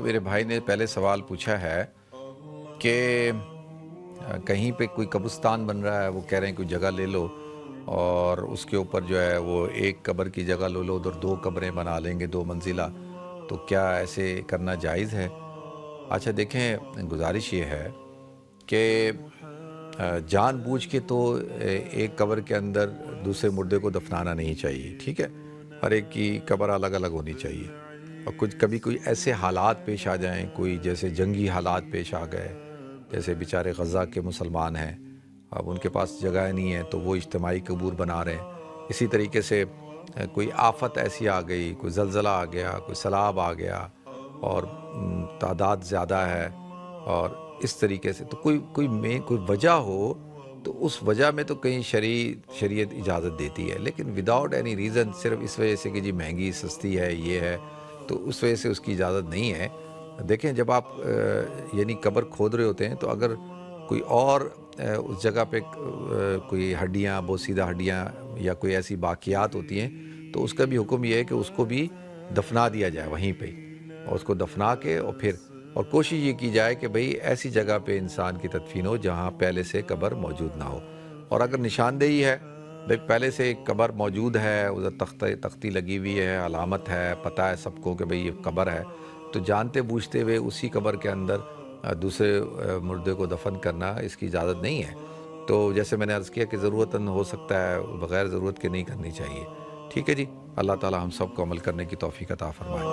میرے بھائی نے پہلے سوال پوچھا ہے کہ کہیں پہ کوئی قبرستان بن رہا ہے، وہ کہہ رہے ہیں کوئی جگہ لے لو اور اس کے اوپر جو ہے وہ ایک قبر کی جگہ لے لو، ادھر 2 قبریں بنا لیں گے 2 منزلہ، تو کیا ایسے کرنا جائز ہے؟ اچھا دیکھیں، گزارش یہ ہے کہ جان بوجھ کے تو ایک قبر کے اندر دوسرے مردے کو دفنانا نہیں چاہیے، ٹھیک ہے؟ ہر ایک کی قبر الگ الگ ہونی چاہیے، اور کبھی کوئی ایسے حالات پیش آ جائیں، کوئی جیسے جنگی حالات پیش آ گئے، جیسے بیچارے غزہ کے مسلمان ہیں، اب ان کے پاس جگہ نہیں ہے تو وہ اجتماعی قبور بنا رہے ہیں۔ اسی طریقے سے کوئی آفت ایسی آ گئی، کوئی زلزلہ آ گیا، کوئی سیلاب آ گیا اور تعداد زیادہ ہے، اور اس طریقے سے تو کوئی وجہ ہو تو اس وجہ میں تو کہیں شریعت اجازت دیتی ہے، لیکن وداؤٹ اینی ریزن، صرف اس وجہ سے کہ جی مہنگی سستی ہے یہ ہے، تو اس وجہ سے اس کی اجازت نہیں ہے۔ دیکھیں، جب آپ یعنی قبر کھود رہے ہوتے ہیں تو اگر کوئی اور اس جگہ پہ کوئی ہڈیاں، بوسیدہ ہڈیاں یا کوئی ایسی باقیات ہوتی ہیں تو اس کا بھی حکم یہ ہے کہ اس کو بھی دفنا دیا جائے وہیں پہ، اور اس کو دفنا کے اور کوشش یہ کی جائے کہ بھئی ایسی جگہ پہ انسان کی تدفین ہو جہاں پہلے سے قبر موجود نہ ہو۔ اور اگر نشاندہی ہے، بھئی پہلے سے ایک قبر موجود ہے، ادھر تختی لگی ہوئی ہے، علامت ہے، پتہ ہے سب کو کہ بھئی یہ قبر ہے، تو جانتے بوجھتے ہوئے اسی قبر کے اندر دوسرے مردے کو دفن کرنا، اس کی اجازت نہیں ہے۔ تو جیسے میں نے عرض کیا کہ ضرورتاً ہو سکتا ہے، بغیر ضرورت کے نہیں کرنی چاہیے، ٹھیک ہے جی؟ اللہ تعالی ہم سب کو عمل کرنے کی توفیق عطا فرمائے۔